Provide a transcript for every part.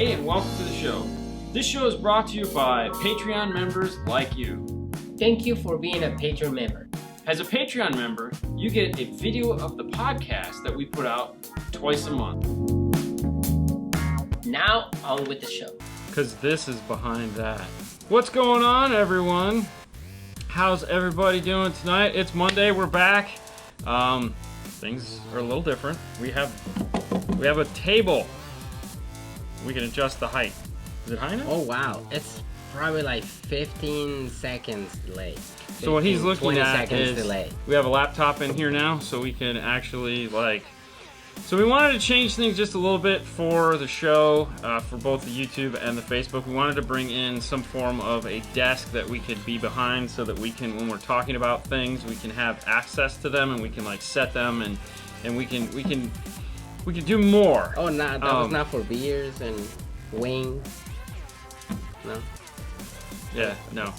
Hey, and welcome to the show. This show is brought to you by Patreon members like you. Thank you for being a Patreon member. As a Patreon member, you get a video of the podcast that we put out twice a month. Now, on with the show. Because this is behind that. What's going on, everyone? How's everybody doing tonight? It's Monday, we're back. Things are a little different. We have a table. We can adjust the height. Is it high enough? Oh wow, it's probably like 15 seconds late. So what he's looking at is delay. We have a laptop in here now, so we can actually So we wanted to change things just a little bit for the show, for both the YouTube and the Facebook. We wanted to bring in some form of a desk that we could be behind, so that we can, when we're talking about things, we can have access to them and we can set them and we can do more. Oh, no, that was not for beers and wings. No. Yeah, no.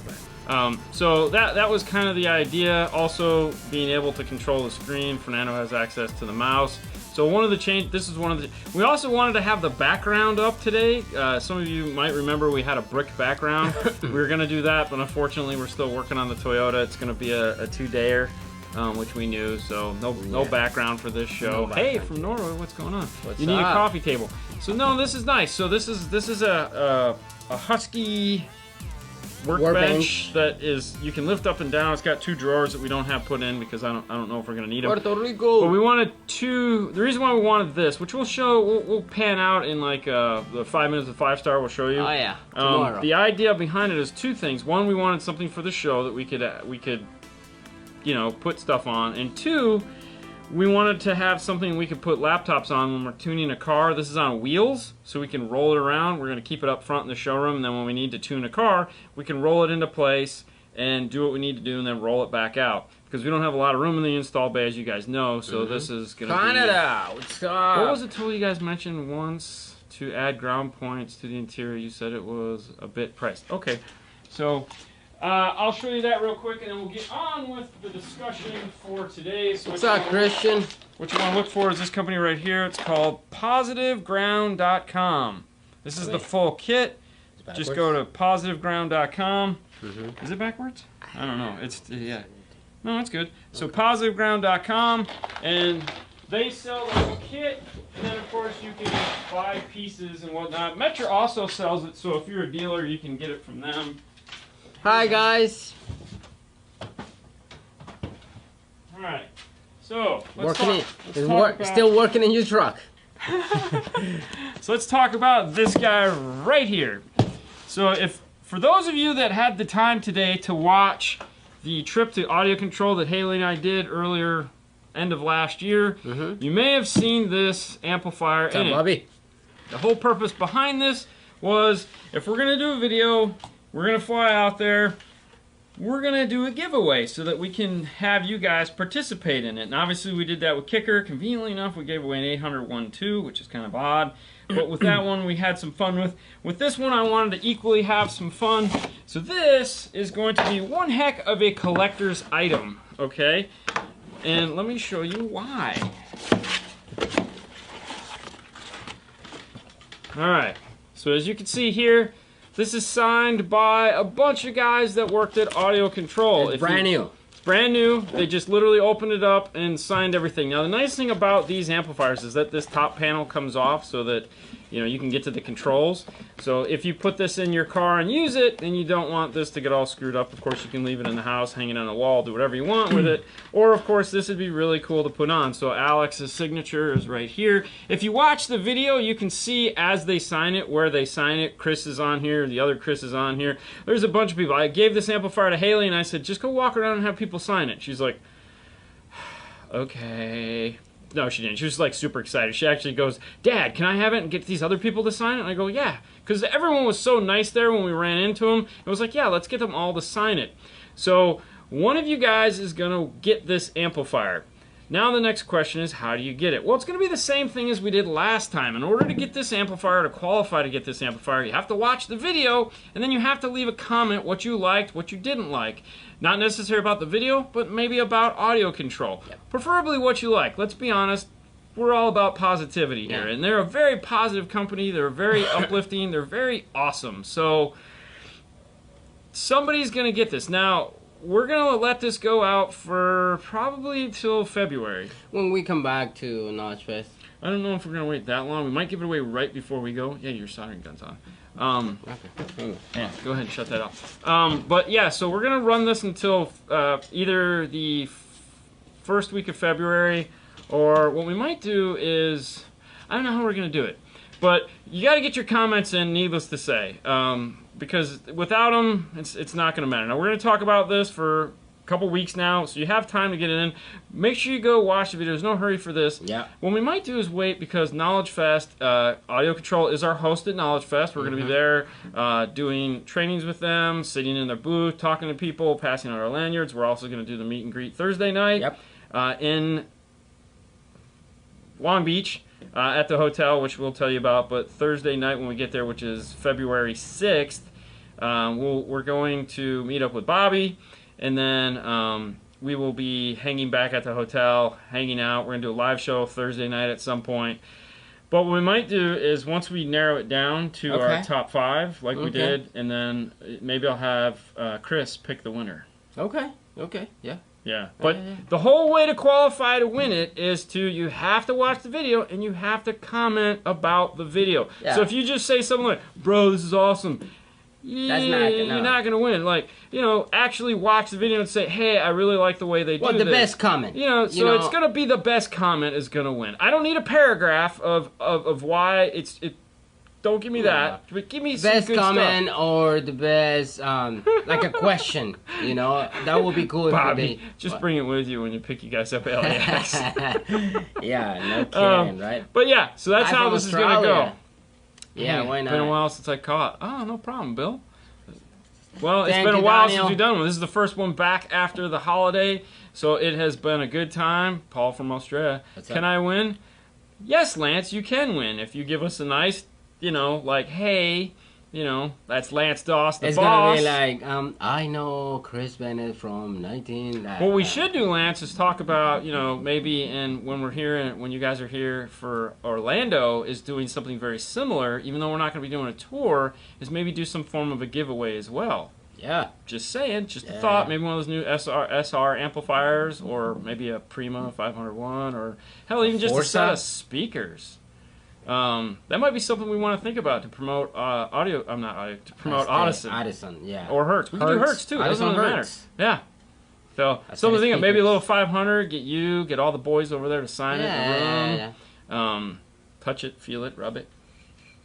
So that was kind of the idea. Also, being able to control the screen. Fernando has access to the mouse. So one of the we also wanted to have the background up today. Some of you might remember we had a brick background. We were gonna do that, but unfortunately we're still working on the Toyota. It's gonna be a 2-dayer, which we knew, so no background for this show. Hey, from Norway, what's going on? You need a coffee table. So no, this is nice. So this is a Husky workbench that you can lift up and down. It's got 2 drawers that we don't have put in because I don't know if we're gonna need them. Puerto Rico. But we wanted the reason why we wanted this, which we'll pan out in the 5 minutes of 5-star. We'll show you. Oh yeah. Tomorrow. The idea behind it is 2 things. One, we wanted something for the show that we could put stuff on, and 2, we wanted to have something we could put laptops on when we're tuning a car. This is on wheels, so we can roll it around. We're going to keep it up front in the showroom, and then when we need to tune a car, we can roll it into place and do what we need to do, and then roll it back out. Because we don't have a lot of room in the install bay, as you guys know, so this is going to be... Canada! What's up? What was the tool you guys mentioned once to add ground points to the interior? You said it was a bit priced. Okay, so... I'll show you that real quick, and then we'll get on with the discussion for today. So what's up, Christian? What you want to look for is this company right here. It's called PositiveGround.com. This is the full kit. Just go to PositiveGround.com. Is it backwards? I don't know. Yeah. No, it's good. So PositiveGround.com, and they sell the whole kit, and then of course you can buy pieces and whatnot. Metro also sells it, so if you're a dealer, you can get it from them. Hi guys. All right. So still working in your truck. So let's talk about this guy right here. So for those of you that had the time today to watch the trip to audio control that Haley and I did earlier, end of last year, you may have seen this amplifier in it. Bobby? The whole purpose behind this was, if we're gonna do a video, we're going to fly out there, we're going to do a giveaway so that we can have you guys participate in it. And obviously we did that with Kicker. Conveniently enough, we gave away an 800 one too, which is kind of odd. But with that one, we had some fun with. With this one, I wanted to equally have some fun. So this is going to be one heck of a collector's item, okay? And let me show you why. All right, so as you can see here, this is signed by a bunch of guys that worked at Audio Control. It's brand new. It's brand new. They just literally opened it up and signed everything. Now, the nice thing about these amplifiers is that this top panel comes off so that you can get to the controls. So if you put this in your car and use it, and you don't want this to get all screwed up, of course you can leave it in the house, hang it on the wall, do whatever you want with it. Or of course this would be really cool to put on. So Alex's signature is right here. If you watch the video, you can see as they sign it, where they sign it. Chris is on here, the other Chris is on here. There's a bunch of people. I gave this amplifier to Haley and I said, just go walk around and have people sign it. She's like, okay. No, she didn't. She was super excited. She actually goes, Dad, can I have it and get these other people to sign it? And I go, yeah. Because everyone was so nice there when we ran into them. It was like, yeah, let's get them all to sign it. So one of you guys is going to get this amplifier. Now the next question is, how do you get it? Well, it's going to be the same thing as we did last time. In order to get this amplifier, to qualify to get this amplifier, you have to watch the video, and then you have to leave a comment what you liked, what you didn't like. Not necessarily about the video, but maybe about audio control. Yep. Preferably what you like. Let's be honest, we're all about positivity here, Yeah. and they're a very positive company. They're very uplifting. They're very awesome. So somebody's gonna get this. Now we're gonna let this go out for probably till February. When we come back to Knowledge Fest. I don't know if we're gonna wait that long. We might give it away right before we go. Yeah, your soldering gun's on. Okay. Yeah, go ahead and shut that off. But yeah, so we're gonna run this until either the first week of February, or what we might do is, I don't know how we're gonna do it, but you got to get your comments in. Needless to say, because without them, it's not gonna matter. Now we're gonna talk about this for couple weeks now, so you have time to get it in. Make sure you go watch the video. There's no hurry for this. Yeah. What we might do is wait, because Knowledge Fest, Audio Control is our host at Knowledge Fest. We're going to be there doing trainings with them, sitting in their booth, talking to people, passing out our lanyards. We're also going to do the meet and greet Thursday night in Long Beach at the hotel, which we'll tell you about. But Thursday night when we get there, which is February 6th, we're going to meet up with Bobby. And then we will be hanging back at the hotel, hanging out. We're going to do a live show Thursday night at some point. But what we might do is, once we narrow it down to our top 5, like we did, and then maybe I'll have Chris pick the winner. Okay. Yeah. Yeah. But the whole way to qualify to win it is you have to watch the video, and you have to comment about the video. Yeah. So if you just say something like, "Bro, this is awesome," you're not gonna win. Like, actually watch the video and say, "Hey, I really like the way they do this." Well, the best comment. It's gonna be the best comment is gonna win. I don't need a paragraph of why it. Don't give me that. But give me some best good comment stuff. or the best like a question. That would be cool. Bobby, just bring it with you when you pick you guys up at LAX. Yeah, no kidding, right? But yeah, so that's how this is gonna go. Yeah, why not? It's been a while since I caught. Oh, no problem, Bill. Well, it's Thank been a you, while Daniel. since we've done one. This is the first one back after the holiday, so it has been a good time. Paul from Australia. Can I win? Yes, Lance, you can win if you give us a nice, like, hey, that's Lance Doss, the it's boss. It's gonna be like, I know Chris Bennett from 19... What we should do, Lance, is talk about, maybe when you guys are here for Orlando, is doing something very similar, even though we're not going to be doing a tour, is maybe do some form of a giveaway as well. Yeah. Just saying, just a thought. Maybe one of those new SR amplifiers, or maybe a Prima 501, or hell, even just a set of speakers. That might be something we want to think about to promote to promote Audison. Yeah. Or Hertz. We can do Hertz too. It doesn't really matter. Yeah. So something to think of. Maybe a little 500. Get all the boys over there to sign it in the room. Touch it, feel it, rub it.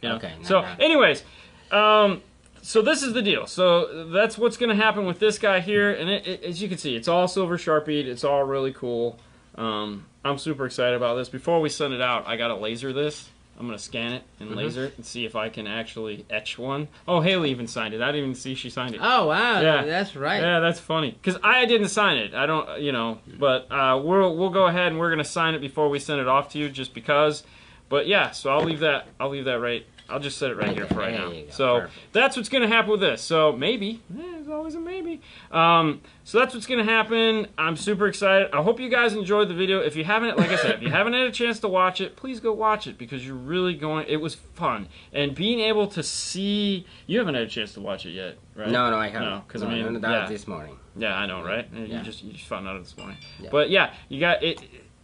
Okay. Anyways, so this is the deal. So that's what's going to happen with this guy here, and as you can see, it's all silver Sharpied. It's all really cool. I'm super excited about this. Before we send it out, I got to laser this. I'm going to scan it and laser it and see if I can actually etch one. Oh, Haley even signed it. I didn't even see she signed it. Oh, wow. Yeah. That's right. Yeah, that's funny. Because I didn't sign it. I don't, but we'll go ahead and we're going to sign it before we send it off to you, just because. But yeah, so I'll leave that right. I'll just set it right here for right now. So perfect. That's what's going to happen with this. So maybe. There's always a maybe. So that's what's going to happen. I'm super excited. I hope you guys enjoyed the video. If you haven't, like I said, if you haven't had a chance to watch it, please go watch it, because you're really going. It was fun. And being able to see. You haven't had a chance to watch it yet, right? No, I haven't. No, because that was this morning. Yeah, I know, right? Yeah. You just found out this morning. Yeah. But yeah, you got it.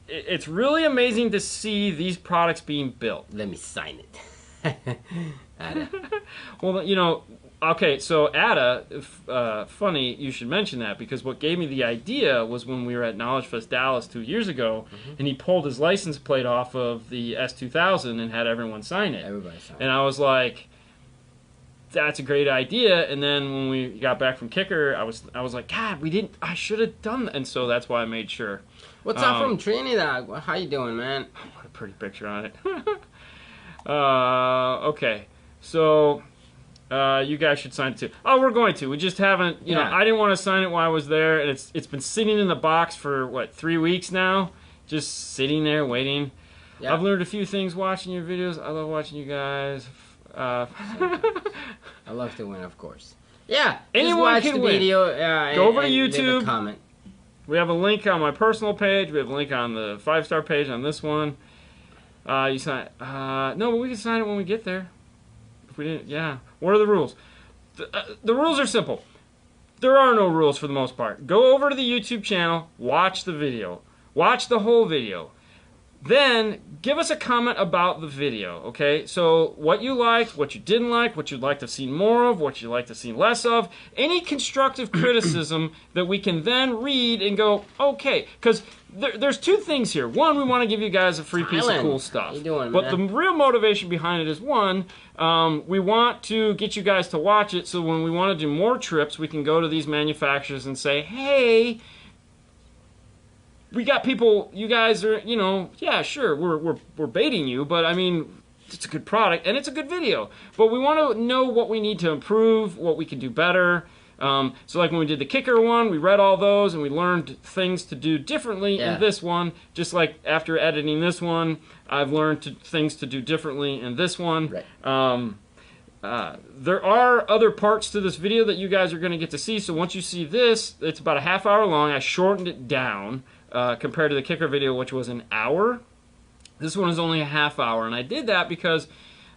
It's really amazing to see these products being built. Let me sign it. Well, okay, so Ada, funny you should mention that, because what gave me the idea was when we were at Knowledge Fest Dallas 2 years ago, and he pulled his license plate off of the S2000 and had everyone sign it. Everybody signed it. And I was like, that's a great idea. And then when we got back from Kicker, I was like, God, I should have done that. And so that's why I made sure. What's up from Trinidad? How you doing, man? Put a pretty picture on it. Okay, so you guys should sign it too. Oh, we're going to. We just haven't. I didn't want to sign it while I was there, and it's been sitting in the box for what, 3 weeks now, just sitting there waiting. Yeah. I've learned a few things watching your videos. I love watching you guys. I love to win, of course. Yeah, anyone just watch can the win. Video. Go over to YouTube. Leave a comment. We have a link on my personal page. We have a link on the 5-star page on this one. You sign. No, but we can sign it when we get there. If we didn't, yeah. What are the rules? The rules are simple. There are no rules for the most part. Go over to the YouTube channel, watch the video. Watch the whole video. Then, give us a comment about the video, okay? So, what you liked, what you didn't like, what you'd like to see more of, what you'd like to see less of. Any constructive criticism that we can then read and go, okay. Because there's two things here. One, we want to give you guys a free piece of cool stuff. How you doing, but man? the real motivation behind it is, one, we want to get you guys to watch it so when we want to do more trips, we can go to these manufacturers and say, hey, we got people, you guys are, you know, yeah, sure, we're baiting you, but I mean, it's a good product and it's a good video. But we want to know what we need to improve, what we can do better. So like when we did the kicker one, we read all those and we learned things to do differently in this one. Just like after editing this one, I've learned things to do differently in this one. Right. There are other parts to this video that you guys are going to get to see. So once you see this, it's about a half hour long. I shortened it down. Compared to the kicker video, which was an hour. This one is only a half hour, and I did that because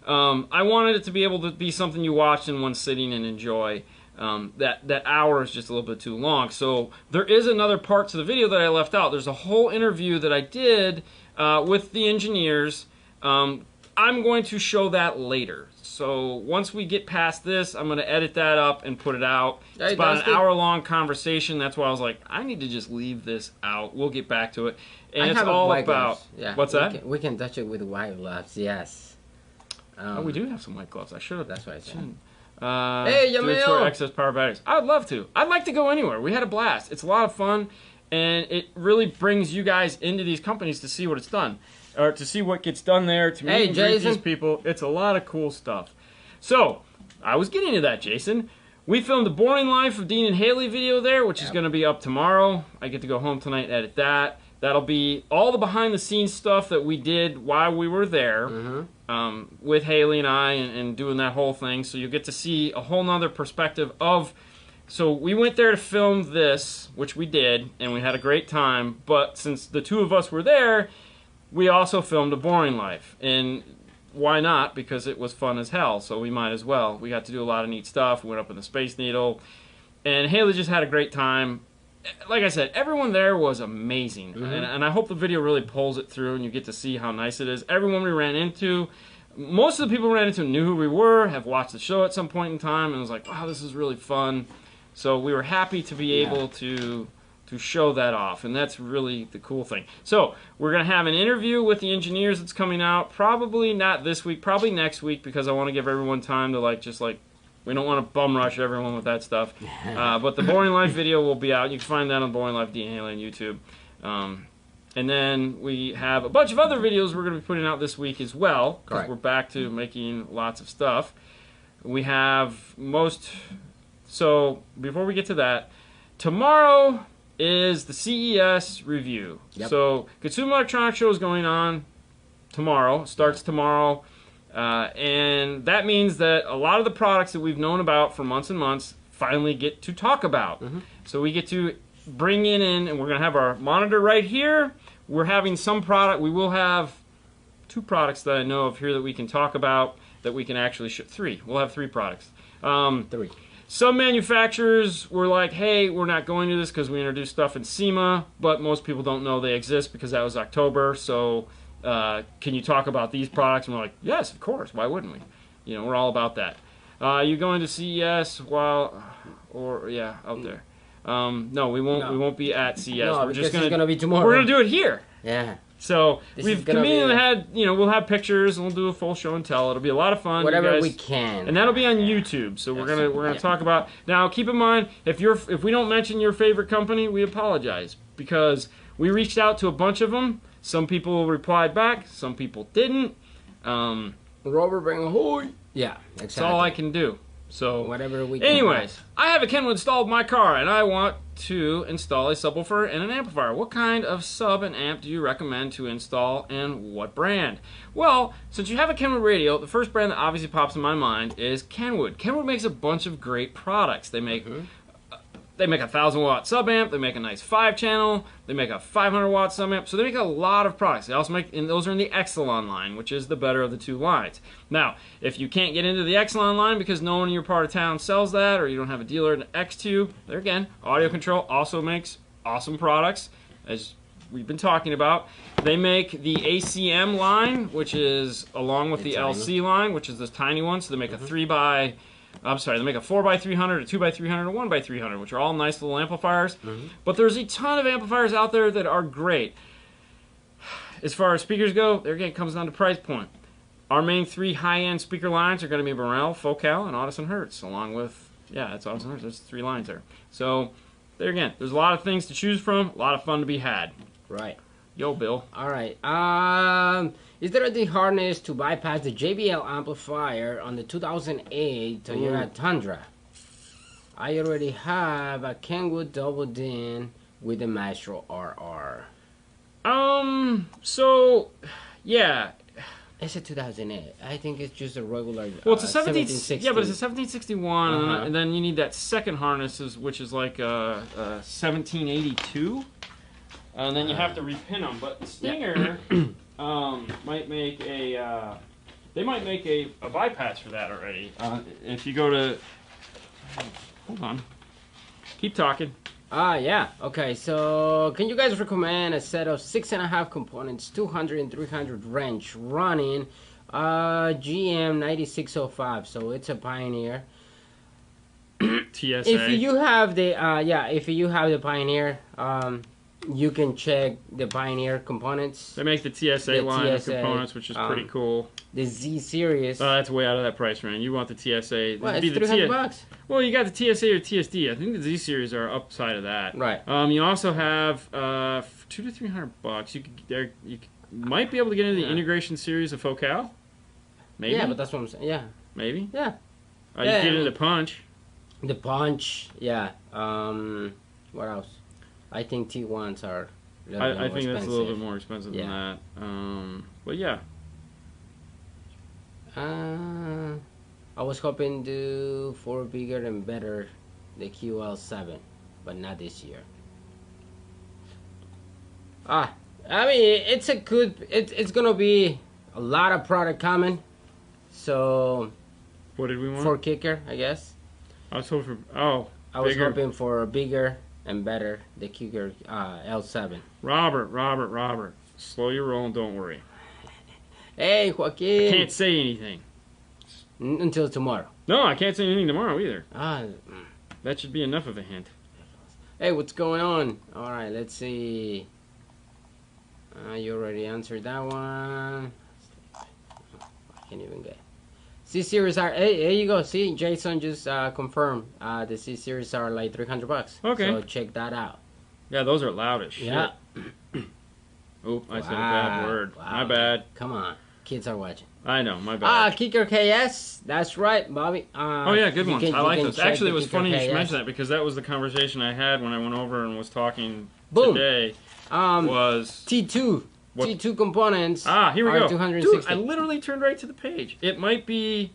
I wanted it to be able to be something you watch in one sitting and enjoy. That hour is just a little bit too long. So there is another part to the video that I left out. There's a whole interview that I did with the engineers. I'm going to show that later. So once we get past this, I'm going to edit that up and put it out. It's about an hour-long conversation. That's why I was like, I need to just leave this out. We'll get back to it. And it's all about... Yeah. What's that? We can touch it with white gloves, yes. Oh, we do have some white gloves. I should have. That's what I said. Hey, do it for excess power batteries. I'd love to. I'd like to go anywhere. We had a blast. It's a lot of fun, and it really brings you guys into these companies to see what it's done. Or to see what gets done there, to meet and greet these people. It's a lot of cool stuff. So, I was getting to that, Jason. We filmed the Boring Life of Dean and Haley video there, which is going to be up tomorrow. I get to go home tonight and edit that. That'll be all the behind-the-scenes stuff that we did while we were there with Haley and I and doing that whole thing. So you'll get to see a whole nother perspective of... So we went there to film this, which we did, and we had a great time. But since the two of us were there... We also filmed A Boring Life, and why not? Because it was fun as hell, so we might as well. We got to do a lot of neat stuff. We went up in the Space Needle, and Haley just had a great time. Like I said, everyone there was amazing, and I hope the video really pulls it through, and you get to see how nice it is. Everyone we ran into, most of the people we ran into knew who we were, have watched the show at some point in time, and was like, wow, this is really fun. So we were happy to be able to show that off, and that's really the cool thing. So we're going to have an interview with the engineers that's coming out, probably not this week, probably next week, because I want to give everyone time to we don't want to bum rush everyone with that stuff. But the Boring Life video will be out. You can find that on Boring Life Dean Haley on YouTube. And then we have a bunch of other videos we're going to be putting out this week as well, because we're back to making lots of stuff. We have so before we get to that, tomorrow is the CES review. So Consumer Electronics Show is going on tomorrow, starts tomorrow, and that means that a lot of the products that we've known about for months and months finally get to talk about. So we get to bring in, and we're going to have our monitor right here. We're having some product, we will have 2 products that I know of here that we can talk about, that we can actually ship. 3. We'll have 3 products. 3. Some manufacturers were like, hey, we're not going to this because we introduced stuff in SEMA, but most people don't know they exist because that was October, so can you talk about these products? And we're like, yes, of course, why wouldn't we? You know, we're all about that. You going to CES out there? No, we won't be at CES. No, we're just it's gonna be tomorrow. We're gonna do it here. Yeah. So we've conveniently had, we'll have pictures and we'll do a full show and tell. It'll be a lot of fun. Whatever we can. And that'll be on YouTube. So we're gonna talk about. Now keep in mind, if we don't mention your favorite company, we apologize, because we reached out to a bunch of them. Some people replied back, some people didn't. Robert bring ahoy. Yeah, exactly. That's all I can do. So whatever we can. Anyways, I have a Kenwood installed in my car, and I want to install a subwoofer and an amplifier. What kind of sub and amp do you recommend to install, and what brand? Well, since you have a Kenwood radio, the first brand that obviously pops in my mind is Kenwood. Kenwood makes a bunch of great products. They make They make a 1,000-watt sub amp. They make a nice 5-channel. They make a 500-watt sub amp. So they make a lot of products. They also make, and those are in the Exelon line, which is the better of the two lines. Now, if you can't get into the Exelon line because no one in your part of town sells that, or you don't have a dealer in X2, there again, Audio Control also makes awesome products, as we've been talking about. They make the ACM line, which is along with the LC line, which is this tiny one. So they make a they make a 4x300, a 2x300, a 1x300, which are all nice little amplifiers. But there's a ton of amplifiers out there that are great. As far as speakers go, there again, it comes down to price point. Our main 3 high-end speaker lines are going to be Morel, Focal, and Audison Hertz, along with, yeah, it's Audison Hertz. There's 3 lines there. So there again, there's a lot of things to choose from, a lot of fun to be had. Right. Yo, Bill. All right. Is there a harness to bypass the JBL amplifier on the 2008 Toyota Tundra? I already have a Kenwood double din with the Maestro RR. So, yeah. It's a 2008. I think it's just a regular. Well, it's a 1760. Yeah, but it's a 1761, and then you need that second harness, which is like a 1782. And then you have to repin them. But Stinger might make a. They might make a bypass for that already. If you go to. Hold on. Keep talking. Yeah. Okay. So, can you guys recommend a set of 6.5 components, 200 and 300 wrench running GM 9605? So it's a Pioneer. TSA. If you have the if you have the Pioneer, you can check the Pioneer components. They make the TSA line of components, which is pretty cool. The Z series. Oh, that's way out of that price range. You want the TSA? Well, it's $300. Well, you got the TSA or TSD. I think the Z series are upside of that. Right. You also have $200 to $300. You might be able to get into the integration series of Focal. Maybe. Yeah, but that's what I'm saying. Yeah. Maybe. Yeah. You get into Punch. The Punch. Yeah. What else? I think T1s are. I think that's a little bit more expensive than that. But yeah. I was hoping to for bigger and better the QL7, but not this year. I mean, it's a good. It's gonna be a lot of product coming. So. What did we want? For kicker, I guess. I was hoping for. I was hoping for a bigger and better the kicker L7. Robert. Slow your roll and don't worry. Hey, Joaquin. I can't say anything. Until tomorrow. No, I can't say anything tomorrow either. That should be enough of a hint. Hey, what's going on? All right, let's see. You already answered that one. I can't even get. C-Series are. Hey, there you go. See, Jason just confirmed. The C-Series are like $300. Okay. So check that out. Yeah, those are loud as shit. Yeah. Oop, I said a bad word. Wow. My bad. Come on. Kids are watching. I know, my bad. Kicker KS. That's right, Bobby. Oh, yeah, good ones. I like those. Actually, it was funny you should KS. mention that because that was the conversation I had when I went over and was talking today. Was T2. What? T2 components. Here we go. 260. Dude, I literally turned right to the page. It might be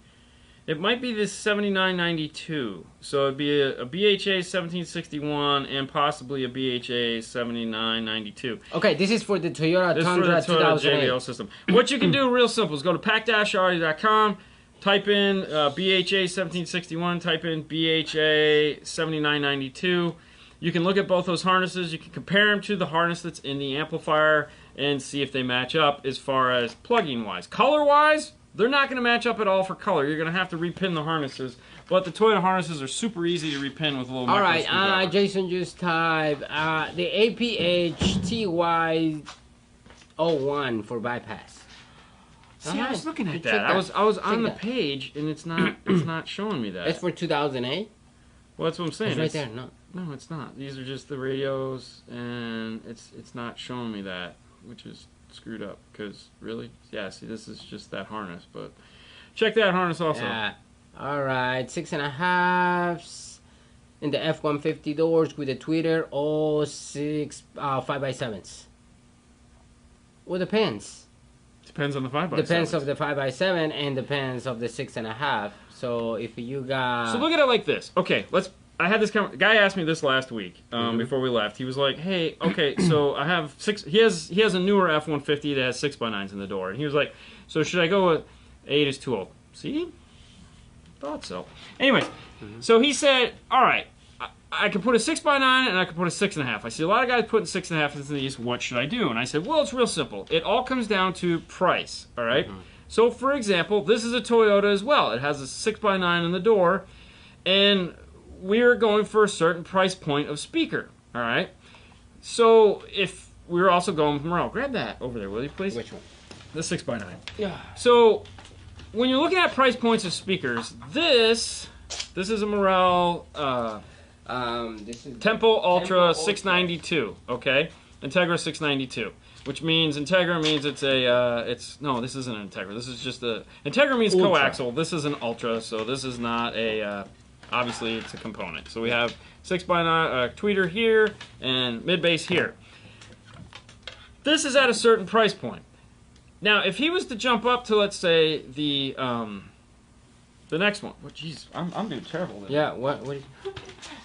this 7992. So it'd be a BHA 1761 and possibly a BHA 7992. Okay, this is for the Toyota Tundra This is for the Toyota 2008. JBL system. What you can do real simple is go to pack-audio.com, type in BHA 1761, type in BHA 7992. You can look at both those harnesses. You can compare them to the harness that's in the amplifier and see if they match up as far as plugging-wise. Color-wise, they're not going to match up at all for color. You're going to have to repin the harnesses. But the Toyota harnesses are super easy to repin with a little All right, Jason just typed the APH TY01 for bypass. See, I was looking at that. I was on the page, and it's not showing me that. It's for 2008? Well, that's what I'm saying. It's right there, no. No, it's not. These are just the radios, and it's not showing me that, which is screwed up. Because really, yeah. See, this is just that harness, but check that harness also. Yeah. All right, 6.5s in the F-150 doors with the tweeter, all 5x7s. Well, depends. Depends on the 5x7. Depends of the 5x7 and depends of the 6.5. So if you got. So look at it like this. Okay, I had this guy asked me this last week before we left. He was like, "Hey, okay, so I have 6. He has a newer F-150 that has 6x9s in the door, and he was like, so should I go with 8 is too old? See, thought so. Anyways, so he said, all right, I could put a 6x9 and I could put a 6.5. I see a lot of guys putting 6.5 into these. What should I do? And I said, well, it's real simple. It all comes down to price. All right. So, for example, this is a Toyota as well. It has a 6x9 in the door, and we're going for a certain price point of speaker, all right? So if we're also going with Morel, grab that over there, will you please? Which one? The 6x9. Yeah. So when you're looking at price points of speakers, this is a Morel This is Tempo Ultra Ultra. 692, okay? Integra 692. Which means Integra means it's a no, this isn't an Integra. This is just a Integra means Ultra. coaxial. This is an Ultra, so this is not a obviously it's a component. So we have 6x9 tweeter here and mid bass here. This is at a certain price point. Now, if he was to jump up to, let's say, the next one, well, jeez, I'm doing terrible. Then. Yeah. What?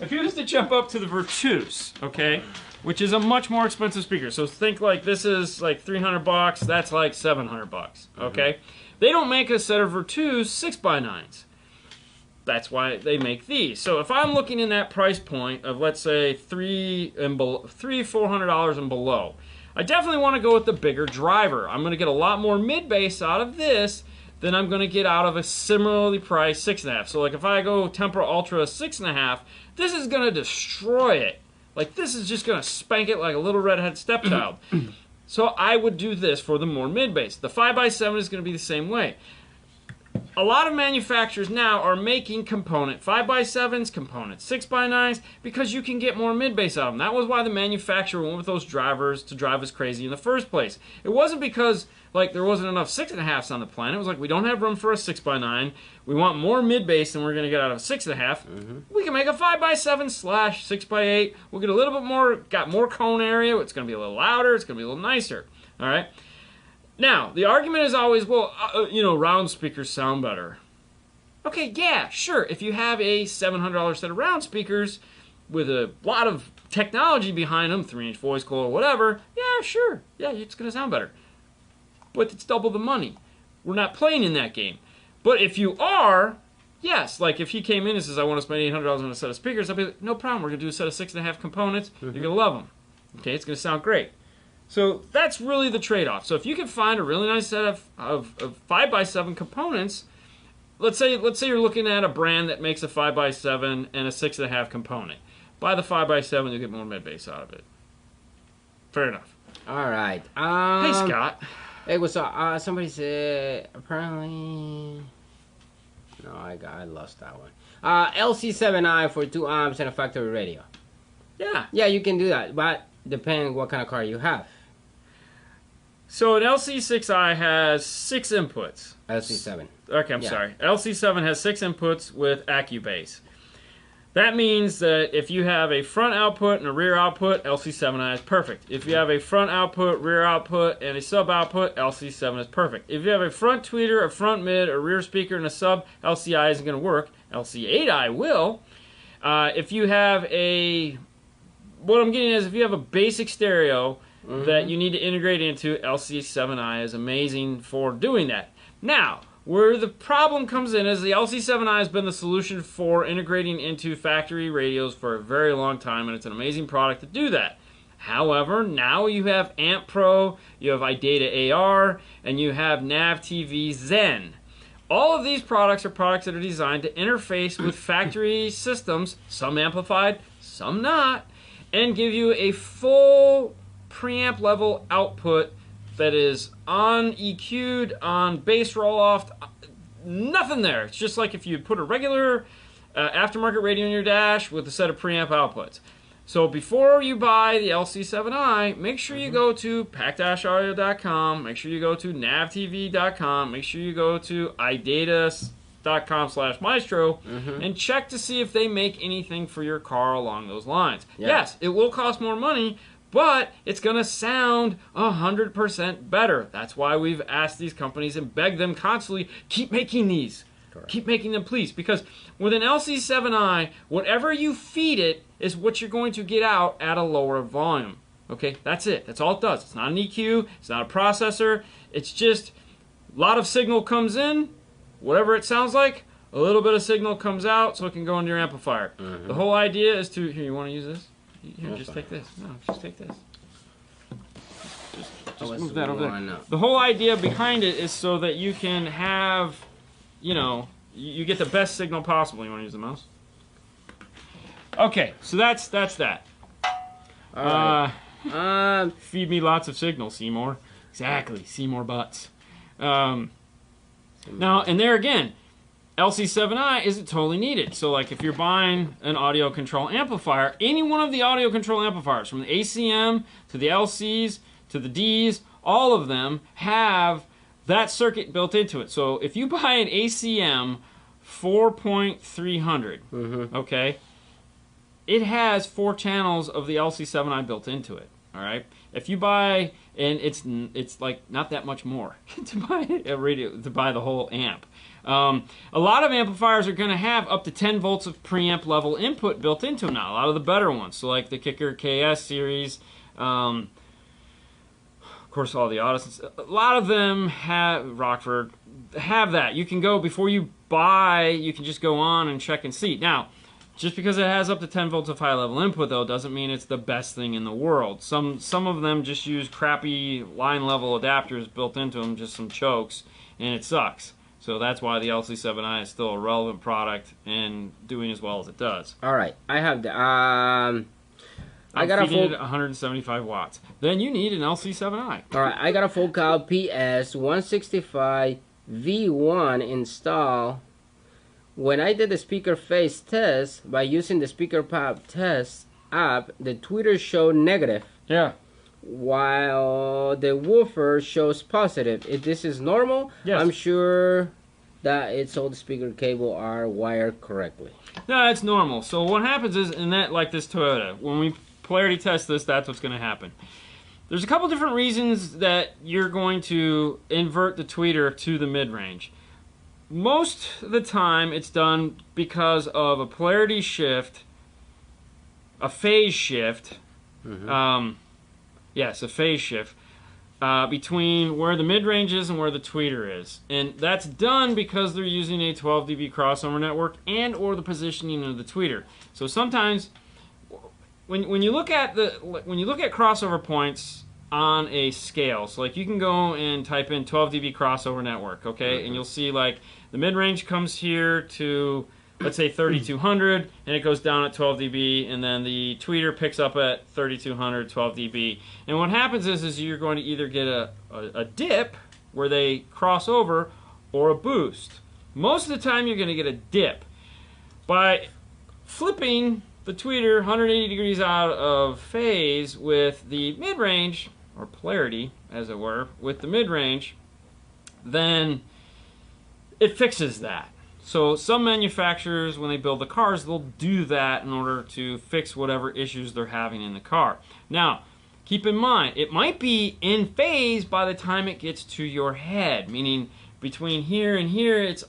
If he was to jump up to the Virtus, okay, which is a much more expensive speaker. So think like this is like $300. That's like $700. Okay, they don't make a set of Virtus 6x9s. That's why they make these. So if I'm looking in that price point of, let's say, $400 and below, I definitely want to go with the bigger driver. I'm going to get a lot more mid bass out of this than I'm going to get out of a similarly priced 6.5. So like if I go Tempo Ultra 6.5, this is going to destroy it. Like this is just going to spank it like a little redhead stepchild. So I would do this for the more mid bass. The 5x7 is going to be the same way. A lot of manufacturers now are making component 5x7s, component 6x9s, because you can get more mid-bass out of them. That was why the manufacturer went with those drivers to drive us crazy in the first place. It wasn't because like there wasn't enough 6.5s on the planet. It was like we don't have room for a 6x9. We want more mid-bass than we're going to get out of a 6.5. We can make a 5x7/6x8. We'll get a little bit more, got more cone area. It's going to be a little louder. It's going to be a little nicer. All right. Now, the argument is always, well, round speakers sound better. Okay, yeah, sure. If you have a $700 set of round speakers with a lot of technology behind them, 3-inch voice coil or whatever, yeah, sure. Yeah, it's going to sound better. But it's double the money. We're not playing in that game. But if you are, yes, like if he came in and says, I want to spend $800 on a set of speakers, I'd be like, no problem. We're going to do a set of 6.5 components. You're going to love them. Okay, it's going to sound great. So that's really the trade-off. So if you can find a really nice set of 5x7 components, let's say you're looking at a brand that makes a 5x7 and a 6.5 component. Buy the 5x7, you'll get more mid-bass out of it. Fair enough. All right. Hey, Scott. Hey, what's up? Somebody said apparently. No, I lost that one. LC7i for 2 amps and a factory radio. Yeah. Yeah, you can do that, but depending what kind of car you have. So an LC6i has 6 inputs. LC7. Okay, I'm sorry. LC7 has 6 inputs with AccuBase. That means that if you have a front output and a rear output, LC7i is perfect. If you have a front output, rear output, and a sub output, LC7 is perfect. If you have a front tweeter, a front mid, a rear speaker, and a sub, LCI isn't going to work. LC8i will. If you have a... What I'm getting is if you have a basic stereo that you need to integrate into, LC7i is amazing for doing that. Now, where the problem comes in is the LC7i has been the solution for integrating into factory radios for a very long time, and it's an amazing product to do that. However, now you have Amp Pro, you have iData AR, and you have Nav TV Zen. All of these products are products that are designed to interface with factory systems, some amplified, some not, and give you a full preamp level output that is on EQ'd, on bass roll-off, nothing there. It's just like if you put a regular aftermarket radio in your dash with a set of preamp outputs. So before you buy the LC7i, make sure you go to pack-audio.com, make sure you go to navtv.com, make sure you go to idata.com/maestro and check to see if they make anything for your car along those lines. Yeah. Yes, it will cost more money, but it's going to sound 100% better. That's why we've asked these companies and begged them constantly, keep making these. Correct. Keep making them please, because with an LC7i, whatever you feed it is what you're going to get out at a lower volume. Okay, that's it. That's all it does. It's not an EQ. It's not a processor. It's just a lot of signal comes in, whatever it sounds like, a little bit of signal comes out so it can go into your amplifier. The whole idea is to, here, you want to use this? Here, just take this. No, just take this. Just move that over there. The whole idea behind it is so that you can have, you know, you get the best signal possible. You want to use the mouse? Okay, so that's that. All right. Feed me lots of signal, Seymour. Exactly, Seymour butts. Now, and there again, LC7i isn't totally needed. So like if you're buying an audio control amplifier, any one of the audio control amplifiers, from the ACM to the LCs to the Ds, all of them have that circuit built into it. So if you buy an ACM 4.300, okay, it has 4 channels of the LC7i built into it. All right. If you buy, and it's like not that much more to buy a radio, to buy the whole amp. A lot of amplifiers are going to have up to 10 volts of preamp level input built into them now. A lot of the better ones, so like the Kicker KS series, of course all the Audisons, a lot of them have, Rockford, have that. You can go, before you buy, you can just go on and check and see. Now, just because it has up to 10 volts of high level input though, doesn't mean it's the best thing in the world. Some of them just use crappy line level adapters built into them, just some chokes, and it sucks. So that's why the LC7i is still a relevant product and doing as well as it does. All right, I have the I got a full 175 watts. Then you need an LC7i. All right, I got a Focal PS165 V1 install. When I did the speaker phase test by using the SpeakerPad test app, the tweeter showed negative. Yeah. While the woofer shows positive. If this is normal, yes. I'm sure that it's all the speaker cable are wired correctly. No, it's normal. So what happens is, in that, like this Toyota, when we polarity test this, that's what's going to happen. There's a couple different reasons that you're going to invert the tweeter to the mid-range. Most of the time, it's done because of a polarity shift, a phase shift. Yes, a phase shift between where the mid-range is and where the tweeter is. And that's done because they're using a 12 dB crossover network and or the positioning of the tweeter. So sometimes when you look at crossover points on a scale, so like you can go and type in 12 dB crossover network, okay? And you'll see like the mid-range comes here to, let's say 3200, and it goes down at 12 dB, and then the tweeter picks up at 3200, 12 dB. And what happens is you're going to either get a dip where they cross over, or a boost. Most of the time you're going to get a dip. By flipping the tweeter 180 degrees out of phase with the mid-range, or polarity as it were, with the mid-range, then it fixes that. So some manufacturers, when they build the cars, they'll do that in order to fix whatever issues they're having in the car. Now, keep in mind, it might be in phase by the time it gets to your head, meaning between here and here, it's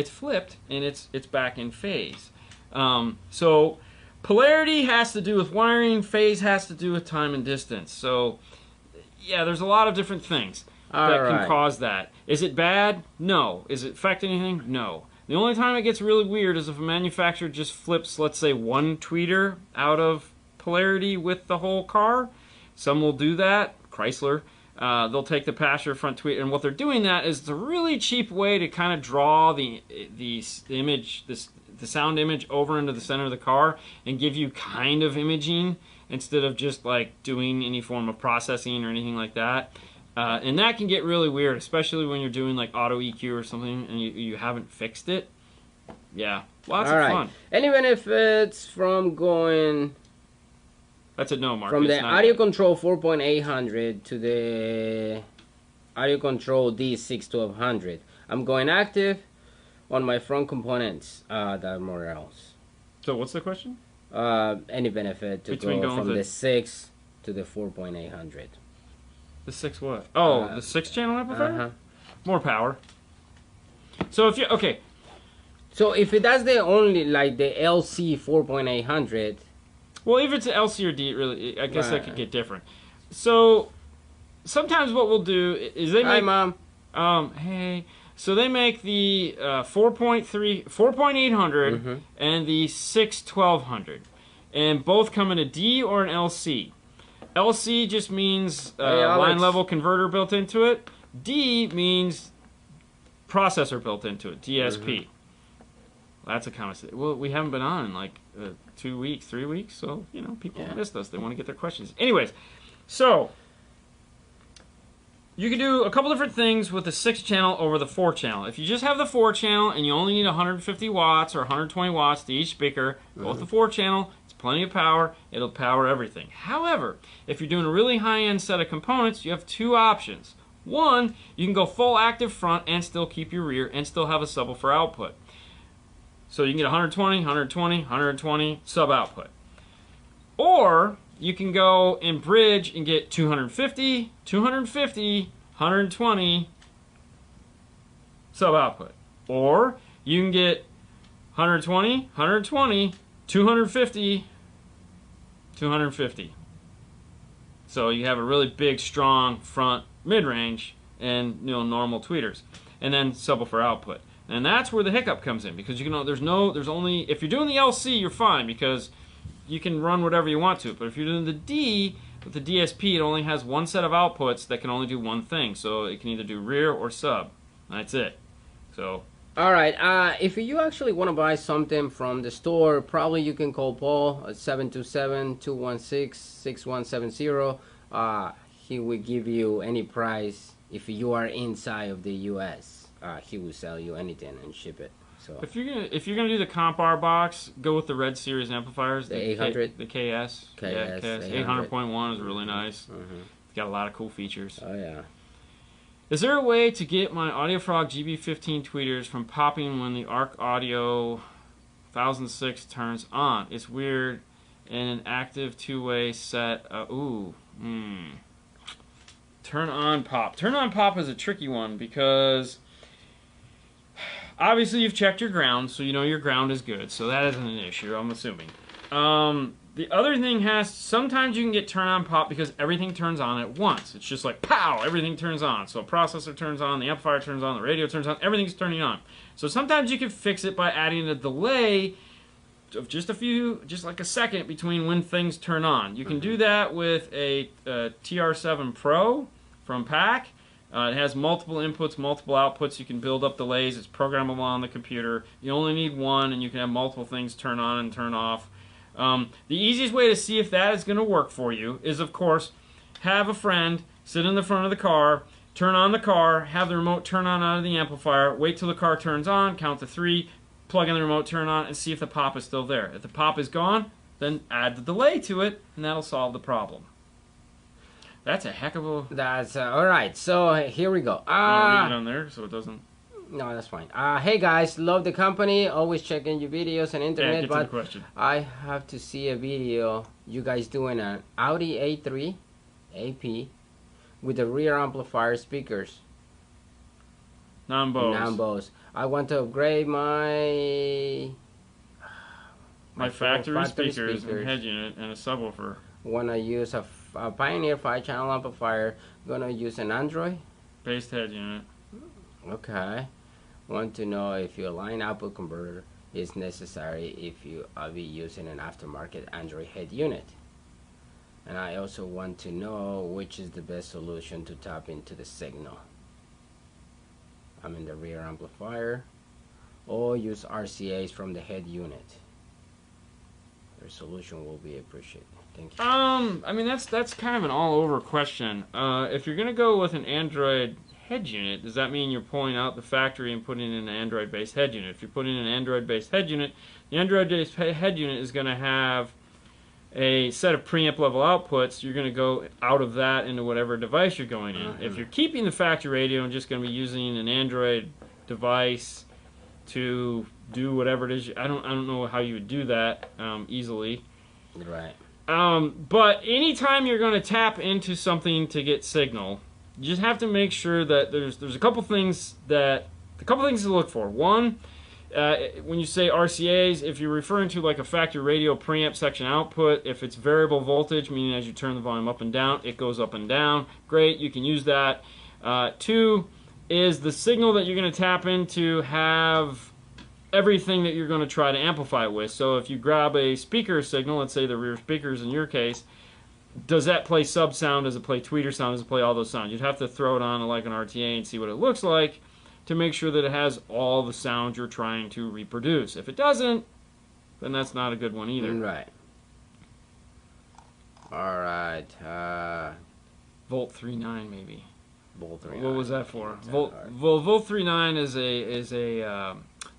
flipped, and it's back in phase. So polarity has to do with wiring, phase has to do with time and distance. So yeah, there's a lot of different things that can cause that. Is it bad? No. Is it affect anything? No. The only time it gets really weird is if a manufacturer just flips, let's say, one tweeter out of polarity with the whole car. Some will do that. Chrysler. They'll take the passenger front tweeter, and what they're doing that is it's a really cheap way to kind of draw the image, the sound image over into the center of the car and give you kind of imaging instead of just like doing any form of processing or anything like that. And that can get really weird, especially when you're doing like auto EQ or something and you haven't fixed it. Yeah, lots of fun. And even if it's from going... That's a no, Mark. From the audio control 4.800 to the audio control D61200, I'm going active on my front components that more else. So what's the question? Any benefit to between go from the 6 to the 4.800. The 6 what? Oh, the 6-channel amplifier? More power. So if you, okay, So if that's the only, like the LC 4.800. Well, if it's an LC or D, really, I guess that Right. could get different. So sometimes what we'll do is they Hi, make Mom. hey. So they make the 4.800 Mm-hmm. and the 61200, and both come in a D or an LC. LC just means Hey, Alex. line level converter built into it. D means processor built into it, DSP. Mm-hmm. That's a conversation. Well, we haven't been on in like 2 weeks, 3 weeks, so you know people missed us. They want to get their questions. Anyways, so you can do a couple different things with the 6-channel over the 4-channel. If you just have the 4-channel and you only need 150 watts or 120 watts to each speaker, go with the 4-channel. It's plenty of power. It'll power everything. However, if you're doing a really high-end set of components, you have 2 options. One, you can go full active front and still keep your rear and still have a subwoofer output. So you can get 120, 120, 120 sub output. Or you can go in bridge and get 250, 250, 120 sub output. Or you can get 120, 120, 250, 250. So you have a really big, strong front mid-range and normal tweeters. And then subwoofer output. And that's where the hiccup comes in, because you can there's only, if you're doing the LC, you're fine because you can run whatever you want to. But if you're doing the D with the DSP, it only has one set of outputs that can only do one thing. So it can either do rear or sub. That's it. So All right. If you actually want to buy something from the store, probably you can call Paul at 727-216-6170. He will give you any price. If you are inside of the U.S., he will sell you anything and ship it. So if you're gonna do the comp R box, go with the Red Series amplifiers. The 800, the KS. KS, Yeah, KS 800.1 is really nice. It's got a lot of cool features. Oh yeah. Is there a way to get my AudioFrog GB15 tweeters from popping when the ARC Audio 1006 turns on? It's weird in an active two-way set. Turn on pop. Turn on pop is a tricky one because obviously you've checked your ground, so you know your ground is good. So that isn't an issue, I'm assuming. The other thing sometimes you can get turn on pop because everything turns on at once. It's just like, pow, everything turns on. So a processor turns on, the amplifier turns on, the radio turns on, everything's turning on. So sometimes you can fix it by adding a delay of just like a second between when things turn on. You can do that with a TR7 Pro from PAC. It has multiple inputs, multiple outputs. You can build up delays. It's programmable on the computer. You only need one, and you can have multiple things turn on and turn off. The easiest way to see if that is going to work for you is, of course, have a friend sit in the front of the car, turn on the car, have the remote turn on out of the amplifier, wait till the car turns on, count to 3, plug in the remote, turn on, and see if the pop is still there. If the pop is gone, then add the delay to it, and that'll solve the problem. That's a heck of a... That's all right. So here we go. read it on there so it doesn't... No, that's fine. Hey guys, love the company. Always checking your videos and internet. Get to the question. I have to see a video you guys doing an Audi A3 AP with the rear amplifier speakers. Non-Bose. Non-Bose. I want to upgrade my factory speakers and head unit and a subwoofer. Wanna use a Pioneer 5-channel amplifier. Gonna use an Android based head unit. Okay. Want to know if your line output converter is necessary if you are using an aftermarket Android head unit. And I also want to know which is the best solution to tap into the signal. I'm in the rear amplifier, or use RCAs from the head unit. Your solution will be appreciated. Thank you. I mean that's kind of an all-over question. If you're gonna go with an Android head unit, does that mean you're pulling out the factory and putting in an Android-based head unit? If you're putting in an Android-based head unit, the Android-based head unit is going to have a set of preamp level outputs. You're going to go out of that into whatever device you're going in. If you're keeping the factory radio and just going to be using an Android device to do whatever it is, I don't know how you would do that easily. Right. But anytime you're going to tap into something to get signal, you just have to make sure that there's a couple things to look for. One, when you say RCAs, if you're referring to like a factory radio preamp section output, if it's variable voltage, meaning as you turn the volume up and down, it goes up and down. Great, you can use that. 2 is the signal that you're going to tap into have everything that you're going to try to amplify it with. So if you grab a speaker signal, let's say the rear speakers in your case, does that play sub sound? Does it play tweeter sound? Does it play all those sounds? You'd have to throw it on like an RTA and see what it looks like to make sure that it has all the sounds you're trying to reproduce. If it doesn't, then that's not a good one either. Right. All right. Volt 3.9 maybe. Volt 3.9. What was that for? Volt 3.9 is a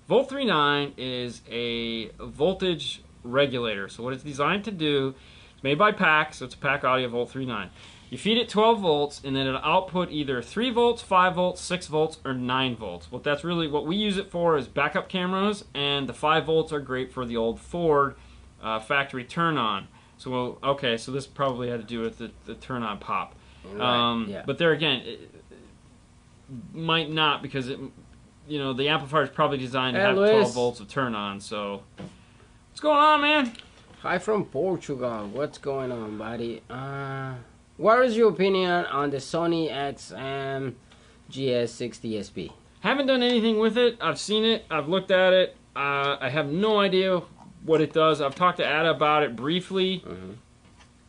Volt 3.9 is a voltage regulator. So what it's designed to do, it's made by PAC, so it's a PAC Audio Volt 3.9. You feed it 12 volts, and then it'll output either 3 volts, 5 volts, 6 volts, or 9 volts. What we use it for is backup cameras, and the 5 volts are great for the old Ford factory turn-on. So, okay, so this probably had to do with the turn-on pop. Right. Yeah. But there again, it might not, because the amplifier is probably designed to have 12 volts of turn-on. So, what's going on, man? Hi from Portugal. What's going on, buddy? What is your opinion on the Sony XM GS60 SP? Haven't done anything with it. I've seen it. I've looked at it. I have no idea what it does. I've talked to Ada about it briefly.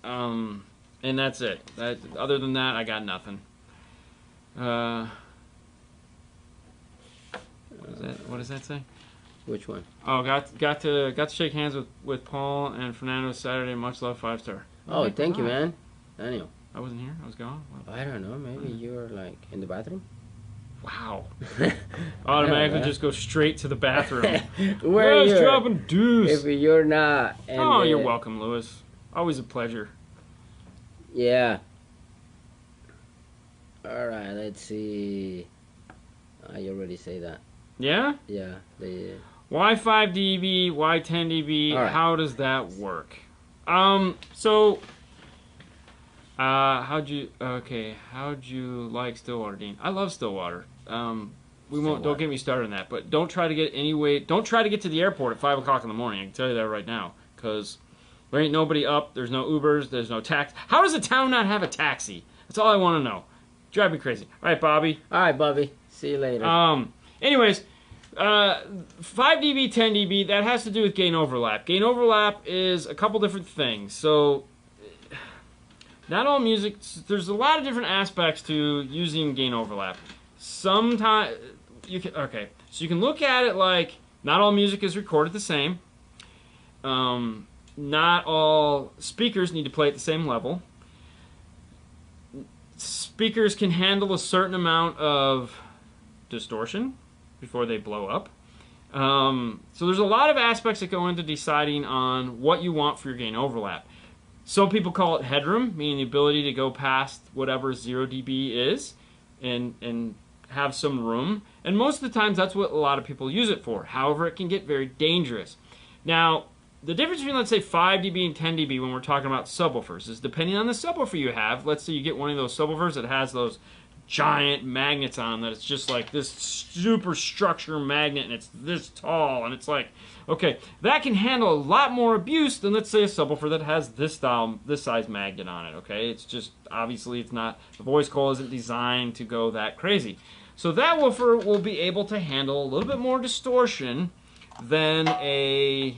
And that's it. Other than that, I got nothing. What does that say? Which one? Oh, got to shake hands with Paul and Fernando Saturday. Much love, 5-star. Oh, thank you, man. Daniel. I wasn't here. I was gone. I don't know. Maybe you were like in the bathroom. Wow. Automatically just go straight to the bathroom. Where you dropping deuce. If you're not. Oh, you're welcome, Lewis. Always a pleasure. Yeah. All right. Let's see. I already say that. Yeah? Yeah. Why 5 dB? Why 10 dB? Right. How does that work? How'd you like Stillwater, Dean? I love Stillwater. Don't get me started on that, but don't try to get to the airport at 5 o'clock in the morning. I can tell you that right now, because there ain't nobody up, there's no Ubers, there's no taxi. How does a town not have a taxi? That's all I want to know. Drive me crazy. All right, Bobby. All right, Bobby. See you later. Anyways, 5 dB, 10 dB, that has to do with gain overlap. Gain overlap is a couple different things. So, not all music, there's a lot of different aspects to using gain overlap. Sometimes, so you can look at it like, not all music is recorded the same. Not all speakers need to play at the same level. Speakers can handle a certain amount of distortion before they blow up. So there's a lot of aspects that go into deciding on what you want for your gain overlap. Some people call it headroom, meaning the ability to go past whatever 0 dB is and have some room. And most of the times that's what a lot of people use it for. However, it can get very dangerous. Now, the difference between, let's say, 5 dB and 10 dB when we're talking about subwoofers is depending on the subwoofer you have. Let's say you get one of those subwoofers that has those giant magnets on that it's just like this super structure magnet and it's this tall and it's like, okay, that can handle a lot more abuse than, let's say, a subwoofer that has this size magnet on it, okay? It's just, obviously it's not, the voice coil isn't designed to go that crazy. So that woofer will be able to handle a little bit more distortion than a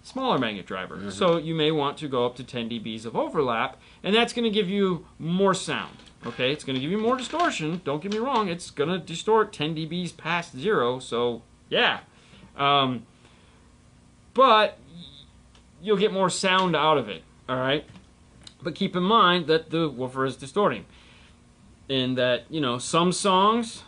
smaller magnet driver. So you may want to go up to 10 dBs of overlap, and that's going to give you more sound. Okay, it's going to give you more distortion. Don't get me wrong, it's going to distort 10 dBs past 0, so yeah. But you'll get more sound out of it, all right? But keep in mind that the woofer is distorting. And that, some songs,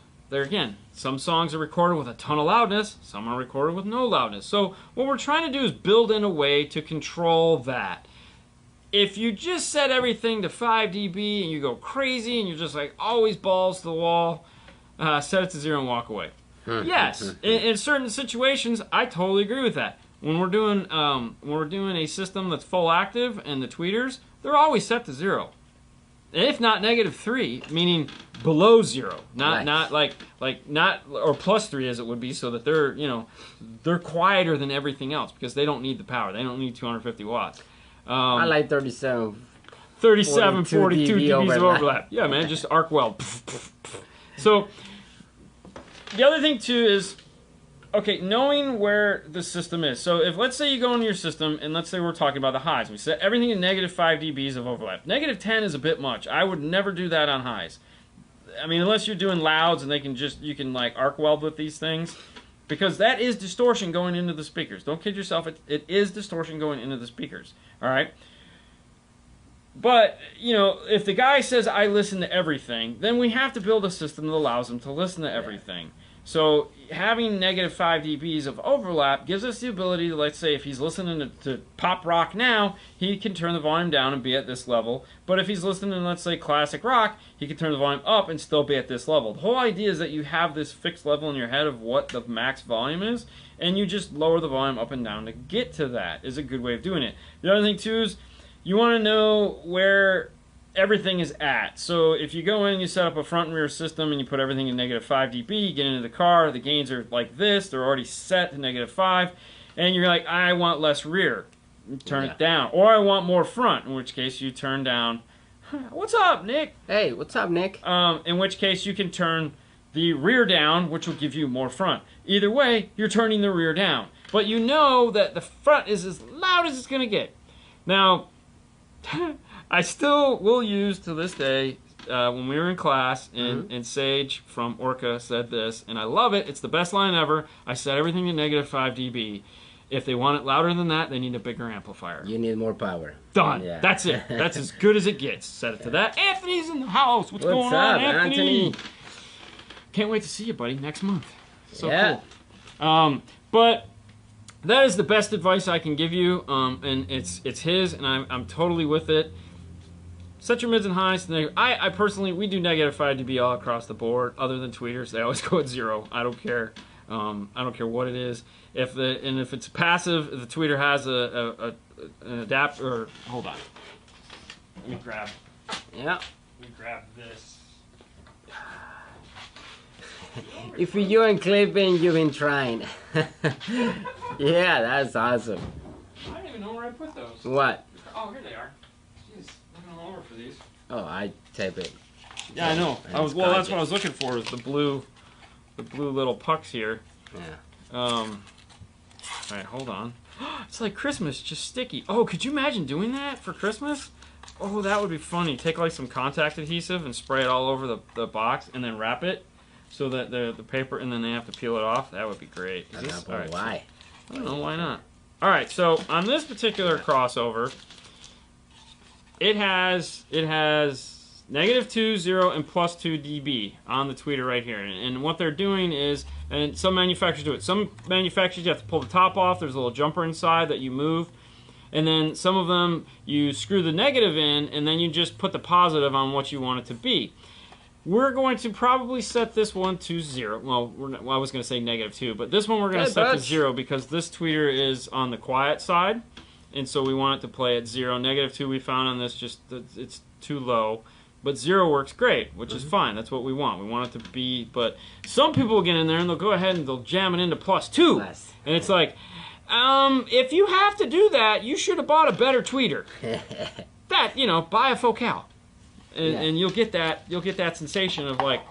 some songs are recorded with a ton of loudness, some are recorded with no loudness. So what we're trying to do is build in a way to control that. If you just set everything to 5 dB and you go crazy and you're just like always balls to the wall, set it to 0 and walk away. Yes, in certain situations, I totally agree with that. When we're doing a system that's full active and the tweeters, they're always set to 0. if not -3, meaning below 0, not or +3 as it would be, so that they're they're quieter than everything else because they don't need the power. They don't need 250 watts. I like 37. 42 dBs of overlap. Yeah, man, just arc weld. So the other thing too is, okay, knowing where the system is. So if, let's say you go into your system, and let's say we're talking about the highs. We set everything in -5 dBs of overlap. -10 is a bit much. I would never do that on highs. I mean, unless you're doing louds and you can like arc weld with these things. Because that is distortion going into the speakers. Don't kid yourself, it is distortion going into the speakers. All right? But, if the guy says, I listen to everything, then we have to build a system that allows him to listen to everything. So having -5 dBs of overlap gives us the ability to, let's say, if he's listening to pop rock now, he can turn the volume down and be at this level. But if he's listening to, let's say, classic rock, he can turn the volume up and still be at this level. The whole idea is that you have this fixed level in your head of what the max volume is, and you just lower the volume up and down to get to that is a good way of doing it. The other thing, too, is you want to know where everything is at. So if you go in and you set up a front and rear system and you put everything in -5 dB, you get into the car, the gains are like this, they're already set to -5, and you're like, I want less rear, turn it down. Or I want more front, in which case you turn down, what's up, Nick? Hey, what's up, Nick? In which case you can turn the rear down, which will give you more front. Either way, you're turning the rear down. But you know that the front is as loud as it's going to get. Now, I still will use to this day, when we were in class, and Sage from Orca said this, and I love it. It's the best line ever. I set everything to -5 dB. If they want it louder than that, they need a bigger amplifier. You need more power. Done. Yeah. That's it. That's as good as it gets. Set it to that. Anthony's in the house. What's going on, Anthony? Can't wait to see you, buddy, next month. So cool. But that is the best advice I can give you, and it's his, and I'm totally with it. Set your mids and highs. I personally, we do -5 dB all across the board. Other than tweeters, they always go at 0. I don't care. I don't care what it is. If it's passive, if the tweeter has an adapter. Or, hold on. Let me grab. Yeah. Let me grab this. If you and Clipping, you've been trying. Yeah, that's awesome. I don't even know where I put those. What? Oh, here they are. Jeez, looking all over for these. Oh, I tape it. Yeah, I know. That's what I was looking for. Is the blue little pucks here. Yeah. All right, hold on. It's like Christmas, just sticky. Oh, could you imagine doing that for Christmas? Oh, that would be funny. Take like some contact adhesive and spray it all over the box, and then wrap it so that the paper, and then they have to peel it off. That would be great. All right, why? I don't know, why not? All right, so on this particular crossover, it has -2, 0, and +2 dB on the tweeter right here. And what they're doing is, and some manufacturers do it. Some manufacturers, you have to pull the top off. There's a little jumper inside that you move. And then some of them, you screw the negative in, and then you just put the positive on what you want it to be. We're going to probably set this one to 0. Well, I was going to say -2, but this one we're going to set to 0 because this tweeter is on the quiet side. And so we want it to play at 0. -2 we found on this, it's too low. But 0 works great, which is fine. That's what we want. We want it to be, but some people will get in there and they'll go ahead and they'll jam it into +2. And it's like, if you have to do that, you should have bought a better tweeter. Buy a Focal. And you'll get that sensation of like,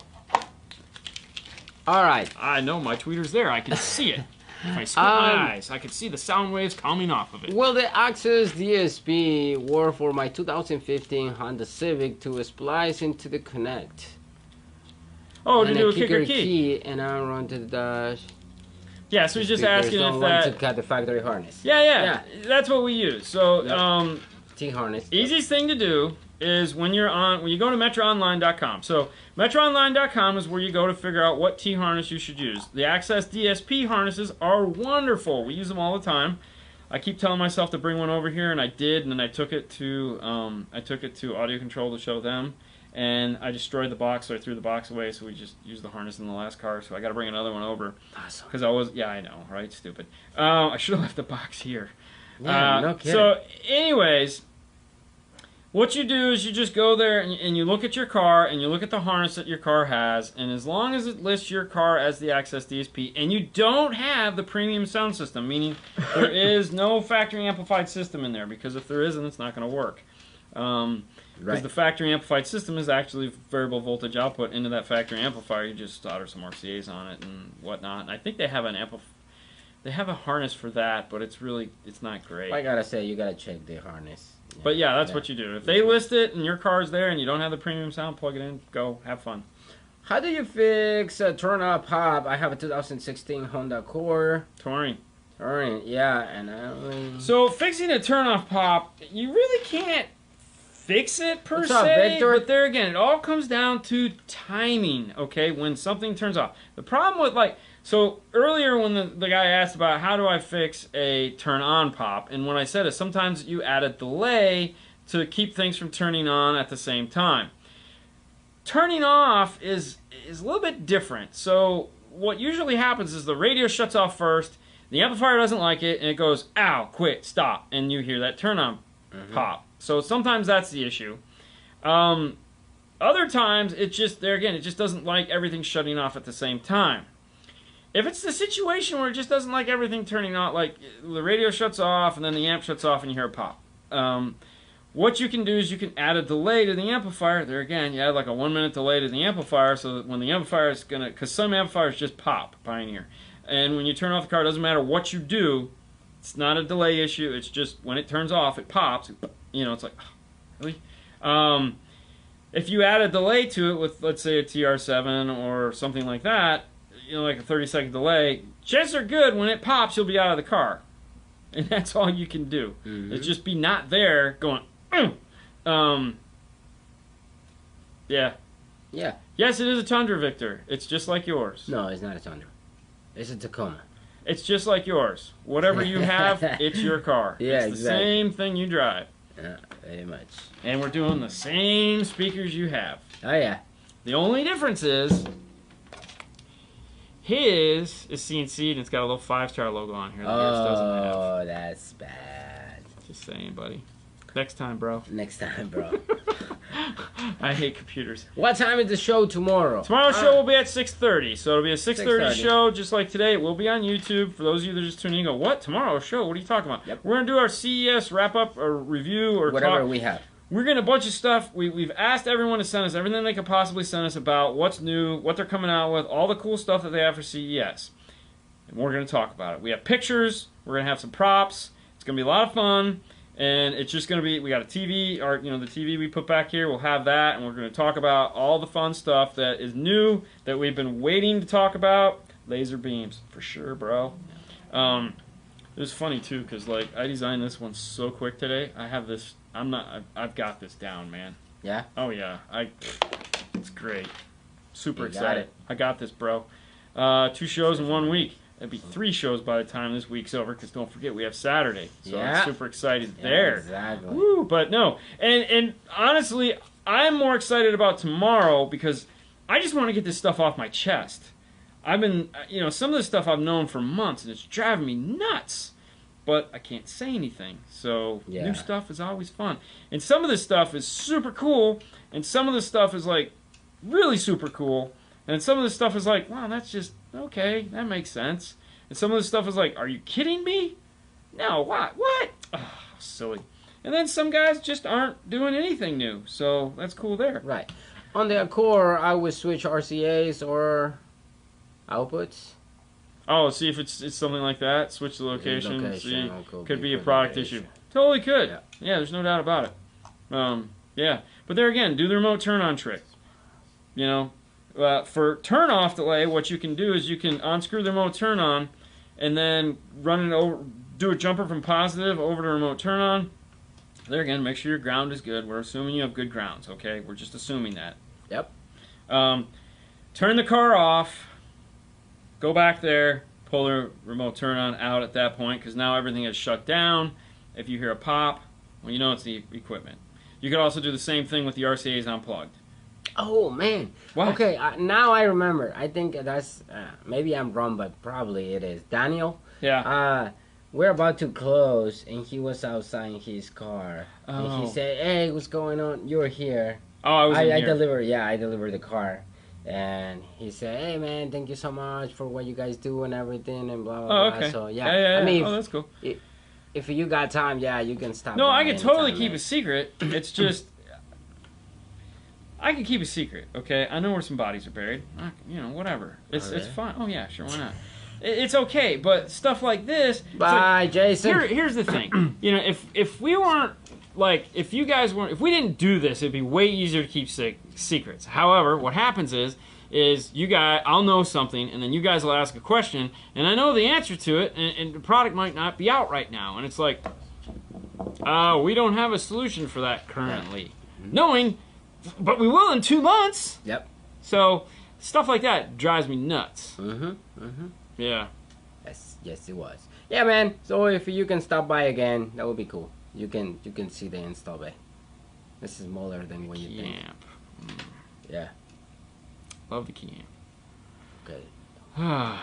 all right, I know my tweeter's there. I can see it. If I squint my eyes, I can see the sound waves coming off of it. Will the Access DSP work for my 2015 Honda Civic to splice into the Connect? Oh, to do a kicker key. And I run to the dash. Yeah, so he's just asking if that. To cut the factory harness. Yeah. That's what we use. So, T-harness. Easiest thing to do is when you go to metroonline.com. So metroonline.com is where you go to figure out what T-harness you should use. The Access DSP harnesses are wonderful. We use them all the time. I keep telling myself to bring one over here, and I did, and then I took it to Audio Control to show them, and I destroyed the box, so I threw the box away. So we just used the harness in the last car. So I got to bring another one over. Awesome. Because I know, right? Stupid. I should have left the box here. Yeah, no kidding. So, anyways. What you do is you just go there and you look at your car and you look at the harness that your car has, and as long as it lists your car as the Access DSP and you don't have the premium sound system, meaning there is no factory amplified system in there, because if there isn't, it's not going to work. Because the factory amplified system is actually variable voltage output into that factory amplifier. You just solder some RCAs on it and whatnot. And I think they have they have a harness for that, but it's not great. I gotta say, you gotta check the harness. Yeah. But yeah, that's what you do. If they list it and your car's there and you don't have the premium sound, plug it in, go, have fun. How do you fix a turn-off pop? I have a 2016 Honda Accord. Touring, yeah, and So fixing a turn-off pop, you really can't fix it per What's se, up, Victor? but there again, it all comes down to timing, okay, when something turns off. The problem with, so earlier when the guy asked about how do I fix a turn-on pop, and what I said is sometimes you add a delay to keep things from turning on at the same time. Turning off is a little bit different. So what usually happens is the radio shuts off first, the amplifier doesn't like it, and it goes, ow, quit, stop, and you hear that turn-on pop. So sometimes that's the issue. Other times, it just doesn't like everything shutting off at the same time. If it's the situation where it just doesn't like everything turning on, like the radio shuts off and then the amp shuts off and you hear a pop. What you can do is you can add a delay to the amplifier. There again, you add like a 1 minute delay to the amplifier so that when the amplifier is going to, because some amplifiers just pop, Pioneer. And when you turn off the car, it doesn't matter what you do. It's not a delay issue. It's just when it turns off, it pops. You know, it's like, oh, really? If you add a delay to it with, let's say, a TR7 or something like that, you know, like a 30-second delay, chances are good when it pops, you'll be out of the car. And that's all you can do. It's just be not there going, yeah. Yeah. Yes, it is a Tundra, Victor. It's just like yours. No, it's not a Tundra. It's a Tacoma. It's just like yours. Whatever you have, it's your car. Yeah, it's the same thing you drive. Yeah, very much. And we're doing the same speakers you have. Oh, yeah. The only difference is his is CNC and it's got a little 5-star logo on here that yours doesn't have. Oh, that's bad. Just saying, buddy. Next time, bro. Next time, bro. I hate computers. What time is the show tomorrow? Tomorrow's show will be at 6:30, so it'll be a 6:30 6:30 show, just like today. It will be on YouTube. For those of you that are just tuning in, go, what? Tomorrow's show? What are you talking about? Yep. We're going to do our CES wrap-up or review or whatever talk. we have. We're getting a bunch of stuff. We've asked everyone to send us everything they could possibly send us about what's new, what they're coming out with, all the cool stuff that they have for CES. And we're going to talk about it. We have pictures. We're going to have some props. It's going to be a lot of fun. And it's just going to be, we got a TV, or, you know, the TV we put back here, we'll have that, and we're going to talk about all the fun stuff that is new, that we've been waiting to talk about. Laser beams, for sure, bro. It was funny, too, because, like, I designed this one so quick today. I have this, I've got this down, man. Yeah? Oh, yeah. It's great. Super You got excited. it. I got this, bro. 2 shows in 1 week. It'd be 3 shows by the time this week's over, because don't forget we have Saturday. So Yeah. I'm super excited there. Exactly. Woo, but no. And honestly, I'm more excited about tomorrow because I just want to get this stuff off my chest. I've been, you know, some of this stuff I've known for months, and it's driving me nuts. But I can't say anything. So new stuff is always fun. And some of this stuff is super cool, and some of this stuff is, like, really super cool. And some of this stuff is like, wow, that's just, okay, that makes sense. And some of this stuff is like, are you kidding me? No, what? Oh, silly. And then some guys just aren't doing anything new. So that's cool there. Right. On the Accord, I would switch RCAs or outputs. Oh, see if it's something like that. Switch the location. See, Location, could be a product issue. Totally could. Yeah, there's no doubt about it. Yeah. But there again, do the remote turn-on trick. You know, for turn-off delay, what you can do is you can unscrew the remote turn-on and then run it over, do a jumper from positive over to remote turn-on. There again, make sure your ground is good. We're assuming you have good grounds, okay? We're just assuming that. Yep. Turn the car off. Go back there. Pull the remote turn-on out at that point because now everything is shut down. If you hear a pop, well, you know it's the equipment. You could also do the same thing with the RCAs unplugged. Oh, man. What? Okay, now I remember. I think that's, maybe I'm wrong, but probably it is. Daniel? Yeah. we're about to close, and he was outside in his car, and he said, "Hey, what's going on? You're here." Oh, I was in I here. delivered. Yeah, I delivered the car, and he said, "Hey, man, thank you so much for what you guys do and everything, and blah blah Oh, blah." okay. So Yeah. I mean, Oh, that's cool. if you got time, yeah, you can stop. No, by I can totally anytime, keep man. a secret. It's just I can keep a secret. Okay, I know where some bodies are buried. You know, whatever. It's really? fine. Oh yeah, sure, why not? It's okay, but stuff like this. Bye, Jason. Here's the thing. You know, if we weren't like, if you guys weren't, if we didn't do this, it'd be way easier to keep secrets. However, what happens is you guys, I'll know something, and then you guys will ask a question, and I know the answer to it, and the product might not be out right now, and it's like, we don't have a solution for that currently. Knowing, but we will in 2 months. Yep. So stuff like that drives me nuts. Yeah. Yes, it was. Yeah, man. So if you can stop by again, that would be cool. You can see the install bay. This is smaller than what you think. Yeah. Love the key amp. Okay.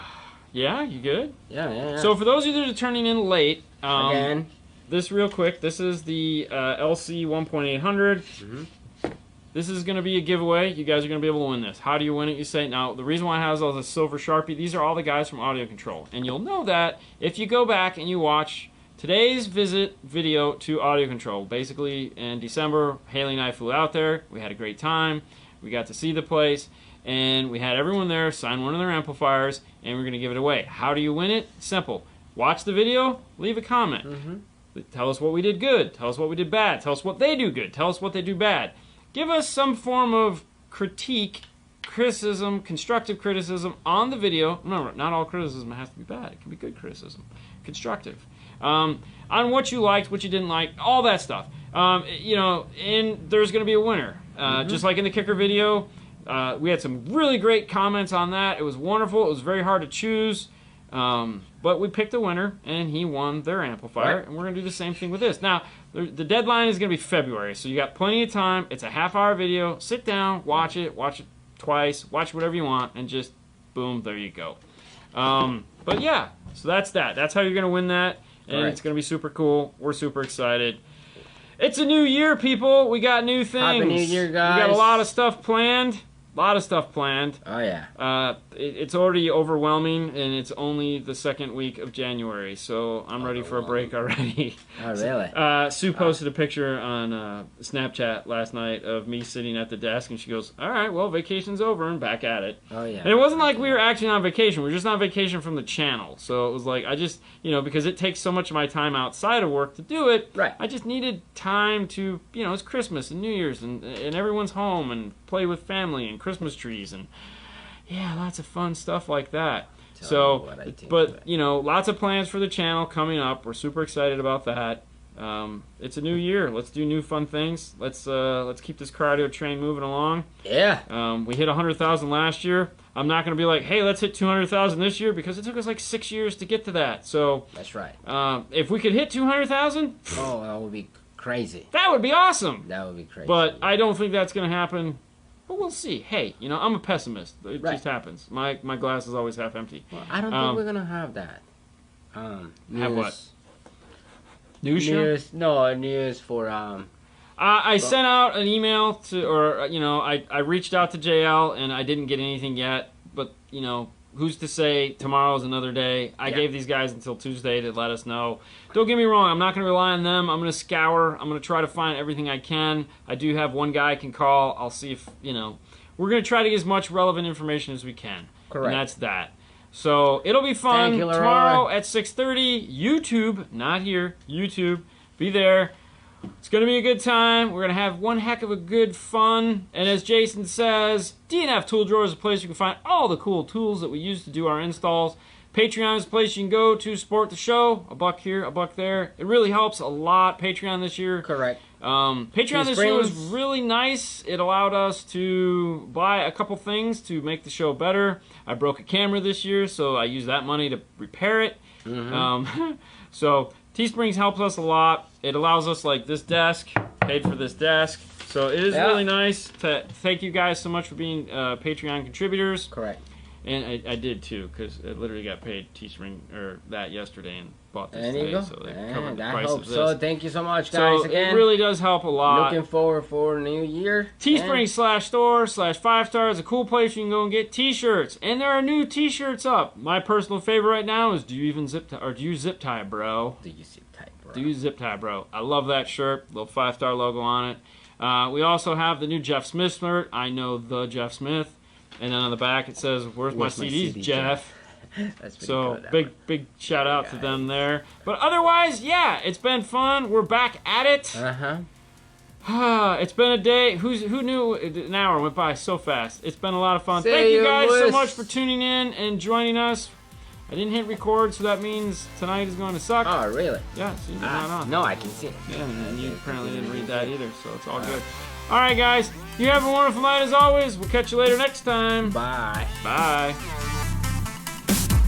Yeah, you good? Yeah. So for those of you that are turning in late, Again. this real quick, this is the LC 1.800. This is going to be a giveaway. You guys are going to be able to win this. How do you win it, you say? Now, the reason why it has all this silver Sharpie, these are all the guys from Audio Control. And you'll know that if you go back and you watch today's video to Audio Control. Basically, in December, Haley and I flew out there. We had a great time. We got to see the place. And we had everyone there sign one of their amplifiers, and we're going to give it away. How do you win it? Simple. Watch the video, leave a comment. Tell us what we did good. Tell us what we did bad. Tell us what they do good. Tell us what they do bad. Give us some form of critique, criticism, constructive criticism on the video. Remember, not all criticism has to be bad. It can be good criticism. Constructive. On what you liked, what you didn't like, all that stuff. You know, and there's going to be a winner. Just like in the kicker video, we had some really great comments on that. It was wonderful. It was very hard to choose. But we picked a winner, and he won their amplifier, and we're going to do the same thing with this. Now, the deadline is going to be February, so you got plenty of time. It's a half-hour video. Sit down, watch it twice, watch whatever you want, and just, boom, there you go. But yeah, so that's that. That's how you're going to win that, and it's going to be super cool. We're super excited. It's a new year, people. We got new things. Happy New Year, guys. We got a lot of stuff planned. Oh, yeah. It's already overwhelming, and it's only the second week of January, so I'm ready for a break already. Oh, really? Sue posted a picture on Snapchat last night of me sitting at the desk, and she goes, all right, well, vacation's over, and back at it. Oh, yeah. And it wasn't like we were actually on vacation. We were just on vacation from the channel. So it was like, I just, you know, because it takes so much of my time outside of work to do it, Right. I just needed time to, you know, it's Christmas and New Year's, and everyone's home, and play with family, and Christmas trees, and yeah, lots of fun stuff like that. So, but you know, lots of plans for the channel coming up. We're super excited about that. It's a new year. Let's do new fun things. Let's keep this cardio train moving along. Yeah. We hit 100,000 last year. I'm not going to be like, hey, let's hit 200,000 this year, because it took us like 6 years to get to that. So That's right. If we could hit 200,000, Oh, that would be crazy. that would be awesome. That would be crazy. But I don't think that's going to happen. But we'll see. Hey, you know, I'm a pessimist. It just happens. My glass is always half empty. Well, I don't think we're going to have that. Have what? News show? News for... I sent out an email to, or, you know, I reached out to JL, and I didn't get anything yet. But, you know, who's to say tomorrow's another day? I gave these guys until Tuesday to let us know. Don't get me wrong, I'm not going to rely on them. I'm going to scour. I'm going to try to find everything I can. I do have one guy I can call. I'll see if, you know, we're going to try to get as much relevant information as we can. Correct. And that's that. So it'll be fun. Thank you, Leroy. Tomorrow at 6:30, YouTube, not here, YouTube. Be there. It's going to be a good time. We're going to have one heck of a good fun. And as Jason says, DNF Tool Drawer is a place you can find all the cool tools that we use to do our installs. Patreon is a place you can go to support the show. $1 here, $1 there. It really helps a lot. Patreon this year. Correct. Patreon this year was really nice. It allowed us to buy a couple things to make the show better. I broke a camera this year, so I used that money to repair it. So Teesprings helps us a lot. It allows us, like this desk, paid for this desk. So it is really nice to thank you guys so much for being Patreon contributors. Correct. And I did too, because I literally got paid Teespring or that yesterday and bought this There you today, go. so they covered the I price hope of this. so. Thank you so much, guys. So Again, it really does help a lot. looking forward for New Year. Teespring/store/5star is a cool place you can go and get T-shirts, and there are new T-shirts up. My personal favorite right now is do you zip tie, bro? Do you zip tie, bro? Do you zip tie, bro? I love that shirt. Little 5-star logo on it. We also have the new Jeff Smith shirt. I know the Jeff Smith. And then on the back it says, "Where's my CDs, Jeff?" That's pretty So good, big shout out to them there. But otherwise, yeah, it's been fun. We're back at it. It's been a day. Who knew an hour went by so fast? It's been a lot of fun. Thank you guys so much for tuning in and joining us. I didn't hit record, so that means tonight is going to suck. Oh, really? Yeah, so you're not on. No, I can see it. Yeah, and you apparently didn't read that either, so it's all good. All right, guys. You have a wonderful night as always. We'll catch you later next time. Bye. Bye.